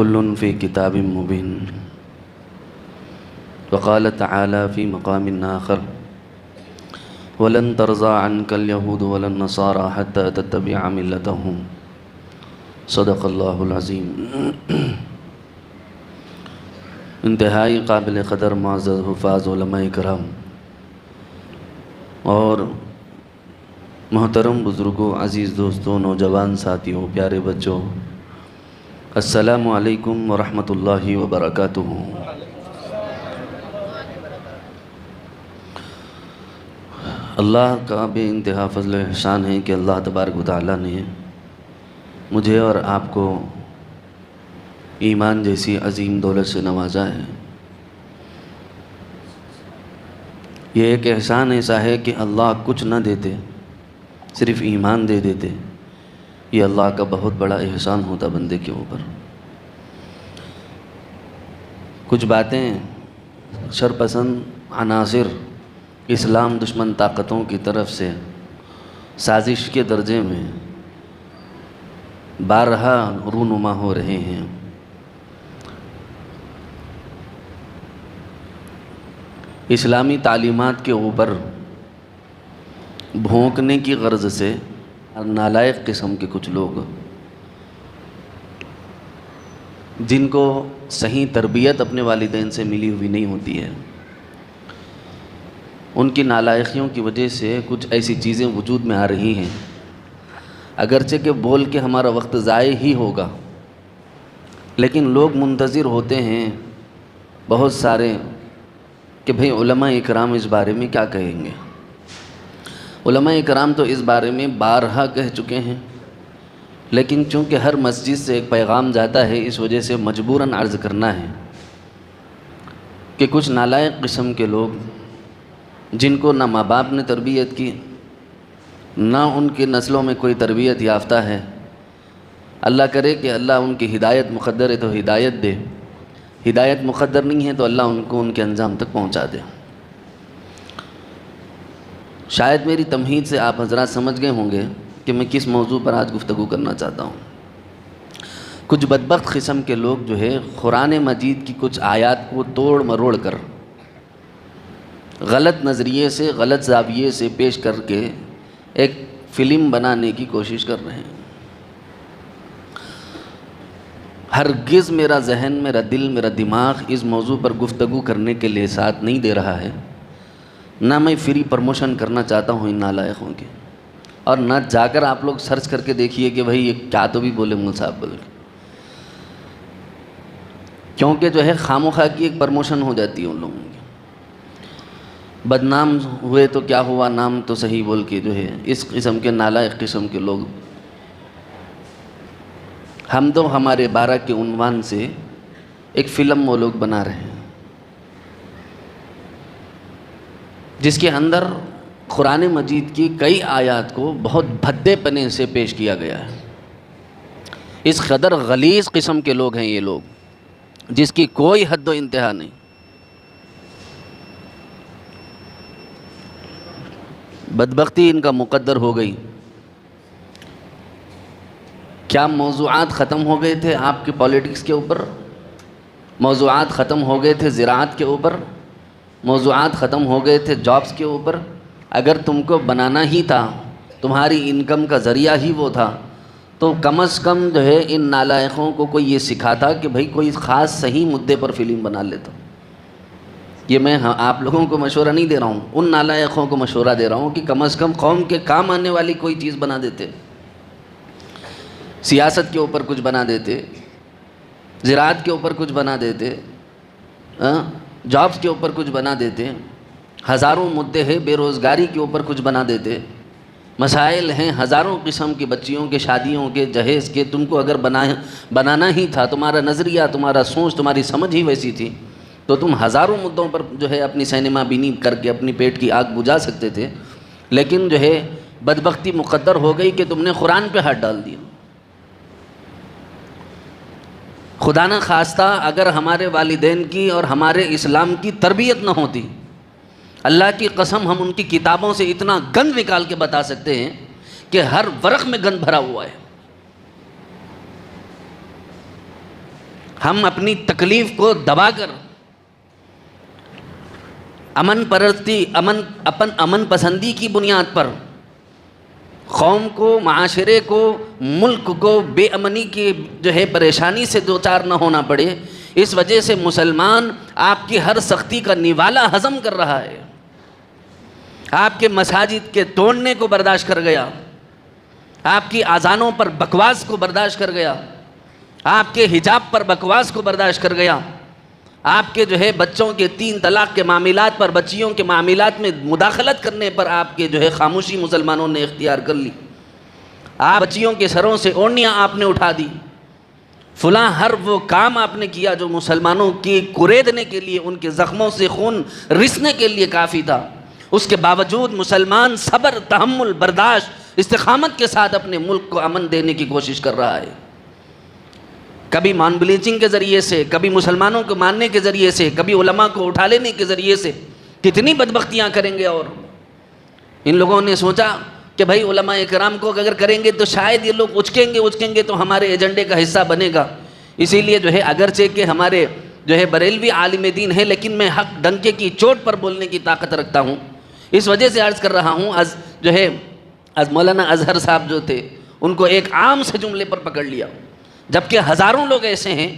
كل في كتاب مبين. وقال تعالى في مقام آخر ولن ترضى عنك اليهود ولا النصارى حتى تتبع ملتهم. صدق اللہ العظیم. انتہائی قابل قدر معزز حفاظ علماء کرام اور محترم بزرگوں، عزیز دوستوں، نوجوان ساتھیوں، پیارے بچوں، السلام علیکم ورحمۃ اللہ وبرکاتہ. اللہ کا بے انتہا فضل و احسان ہے کہ اللہ تبارک و تعالیٰ نے مجھے اور آپ کو ایمان جیسی عظیم دولت سے نوازا ہے. یہ ایک احسان ایسا ہے کہ اللہ کچھ نہ دیتے، صرف ایمان دے دیتے. یہ اللہ کا بہت بڑا احسان ہوتا بندے کے اوپر. کچھ باتیں شرپسند عناصر اسلام دشمن طاقتوں کی طرف سے سازش کے درجے میں بارہا رونما ہو رہے ہیں. اسلامی تعلیمات کے اوپر بھونکنے کی غرض سے نالائق قسم کے کچھ لوگ، جن کو صحیح تربیت اپنے والدین سے ملی ہوئی نہیں ہوتی ہے، ان کی نالائقیوں کی وجہ سے کچھ ایسی چیزیں وجود میں آ رہی ہیں. اگرچہ کہ بول کے ہمارا وقت ضائع ہی ہوگا، لیکن لوگ منتظر ہوتے ہیں بہت سارے کہ بھئی علماء اکرام اس بارے میں کیا کہیں گے. علماء اکرام تو اس بارے میں بارہا کہہ چکے ہیں، لیکن چونکہ ہر مسجد سے ایک پیغام جاتا ہے، اس وجہ سے مجبوراً عرض کرنا ہے کہ کچھ نالائق قسم کے لوگ، جن کو نہ ماں باپ نے تربیت کی، نہ ان کی نسلوں میں کوئی تربیت یافتہ ہے، اللہ کرے کہ اللہ ان کی ہدایت مقدر ہے تو ہدایت دے، ہدایت مقدر نہیں ہے تو اللہ ان کو ان کے انجام تک پہنچا دے. شاید میری تمہید سے آپ حضرات سمجھ گئے ہوں گے کہ میں کس موضوع پر آج گفتگو کرنا چاہتا ہوں. کچھ بدبخت قسم کے لوگ جو ہے قرآن مجید کی کچھ آیات کو توڑ مروڑ کر غلط نظریے سے، غلط زاویے سے پیش کر کے ایک فلم بنانے کی کوشش کر رہے ہیں. ہرگز میرا ذہن، میرا دل، میرا دماغ اس موضوع پر گفتگو کرنے کے لیے ساتھ نہیں دے رہا ہے. نہ میں فری پرموشن کرنا چاہتا ہوں ان نالائقوں کی، اور نہ جا کر آپ لوگ سرچ کر کے دیکھیے کہ بھئی یہ کیا تو بھی بولے مول صاحب بول کے، کیونکہ جو ہے خامخواہ کی ایک پرموشن ہو جاتی ہے ان لوگوں کی. بدنام ہوئے تو کیا ہوا، نام تو صحیح بول کے جو ہے اس قسم کے نالائق قسم کے لوگ ہم تو ہمارے بارہ کے عنوان سے ایک فلم وہ لوگ بنا رہے ہیں، جس کے اندر قرآن مجید کی کئی آیات کو بہت بھدے پنے سے پیش کیا گیا ہے. اس قدر غلیظ قسم کے لوگ ہیں یہ لوگ، جس کی کوئی حد و انتہا نہیں. بدبختی ان کا مقدر ہو گئی. کیا موضوعات ختم ہو گئے تھے آپ کے پالیٹکس کے اوپر؟ موضوعات ختم ہو گئے تھے زراعت کے اوپر؟ موضوعات ختم ہو گئے تھے جابس کے اوپر؟ اگر تم کو بنانا ہی تھا، تمہاری انکم کا ذریعہ ہی وہ تھا، تو کم از کم جو ہے ان نالائقوں کو کوئی یہ سکھاتا کہ بھئی کوئی خاص صحیح مدعے پر فلم بنا لیتا. یہ میں آپ لوگوں کو مشورہ نہیں دے رہا ہوں، ان نالائقوں کو مشورہ دے رہا ہوں کہ کم از کم قوم کے کام آنے والی کوئی چیز بنا دیتے. سیاست کے اوپر کچھ بنا دیتے، زراعت کے اوپر کچھ بنا دیتے، جابس کے اوپر کچھ بنا دیتے، ہزاروں مدعے ہیں بے روزگاری کے اوپر کچھ بنا دیتے، مسائل ہیں ہزاروں قسم کی بچیوں کے شادیوں کے جہیز کے. تم کو اگر بنانا ہی تھا، تمہارا نظریہ، تمہارا سوچ، تمہاری سمجھ ہی ویسی تھی، تو تم ہزاروں مدعوں پر جو ہے اپنی سینما بینی کر کے اپنی پیٹ کی آگ بجھا سکتے تھے. لیکن جو ہے بدبختی مقدر ہو گئی کہ تم نے قرآن پہ ہاتھ ڈال دیا. خدا نہ خواستہ اگر ہمارے والدین کی اور ہمارے اسلام کی تربیت نہ ہوتی، اللہ کی قسم ہم ان کی کتابوں سے اتنا گند نکال کے بتا سکتے ہیں کہ ہر ورق میں گند بھرا ہوا ہے. ہم اپنی تکلیف کو دبا کر امن پسندی کی بنیاد پر قوم کو، معاشرے کو، ملک کو بے امنی کی جو ہے پریشانی سے دوچار نہ ہونا پڑے، اس وجہ سے مسلمان آپ کی ہر سختی کا نوالا ہضم کر رہا ہے، آپ کے مساجد کے توڑنے کو برداشت کر گیا، آپ کی اذانوں پر بکواس کو برداشت کر گیا، آپ کے حجاب پر بکواس کو برداشت کر گیا، آپ کے جو ہے بچوں کے 3 طلاق کے معاملات پر، بچیوں کے معاملات میں مداخلت کرنے پر آپ کے جو ہے خاموشی مسلمانوں نے اختیار کر لی، آپ بچیوں کے سروں سے اوڑھنیاں آپ نے اٹھا دی، فلاں ہر وہ کام آپ نے کیا جو مسلمانوں کی کریدنے کے لیے، ان کے زخموں سے خون رسنے کے لیے کافی تھا۔ اس کے باوجود مسلمان صبر، تحمل، برداشت، استقامت کے ساتھ اپنے ملک کو امن دینے کی کوشش کر رہا ہے، کبھی مان بلیچنگ کے ذریعے سے، کبھی مسلمانوں کو ماننے کے ذریعے سے، کبھی علماء کو اٹھا لینے کے ذریعے سے، کتنی بدبختیاں کریں گے۔ اور ان لوگوں نے سوچا کہ بھائی علماء کرام کو اگر کریں گے تو شاید یہ لوگ اچکیں گے تو ہمارے ایجنڈے کا حصہ بنے گا، اسی لیے جو ہے اگرچہ کہ ہمارے جو ہے بریلوی عالم دین ہیں، لیکن میں حق ڈنکے کی چوٹ پر بولنے کی طاقت رکھتا ہوں، اس وجہ سے عرض کر رہا ہوں۔ جو ہے مولانا اظہر صاحب جو تھے، ان کو ایک عام سے جملے پر پکڑ لیا، جبکہ ہزاروں لوگ ایسے ہیں،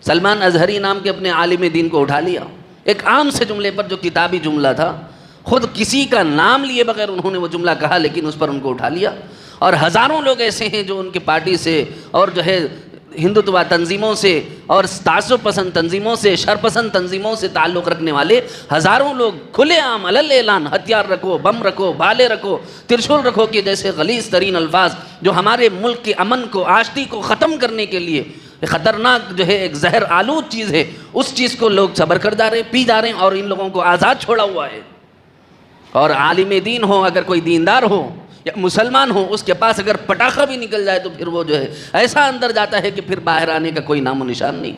سلمان اظہری نام کے اپنے عالم دین کو اٹھا لیا، ایک عام سے جملے پر جو کتابی جملہ تھا، خود کسی کا نام لیے بغیر انہوں نے وہ جملہ کہا، لیکن اس پر ان کو اٹھا لیا۔ اور ہزاروں لوگ ایسے ہیں جو ان کی پارٹی سے اور جو ہے ہندوتوا تنظیموں سے اور تعصب پسند تنظیموں سے، شرپسند تنظیموں سے تعلق رکھنے والے ہزاروں لوگ کھلے عام علل اعلان ہتھیار رکھو، بم رکھو، بالے رکھو، ترشول رکھو کہ جیسے غلیظ ترین الفاظ جو ہمارے ملک کے امن کو، آشتی کو ختم کرنے کے لیے خطرناک جو ہے ایک زہر آلود چیز ہے، اس چیز کو لوگ صبر کر جا رہے ہیں، پی جا رہے ہیں، اور ان لوگوں کو آزاد چھوڑا ہوا ہے۔ اور عالم دین ہو، اگر کوئی دیندار ہو یا مسلمان ہو، اس کے پاس اگر پٹاخہ بھی نکل جائے تو پھر وہ جو ہے ایسا اندر جاتا ہے کہ پھر باہر آنے کا کوئی نام و نشان نہیں۔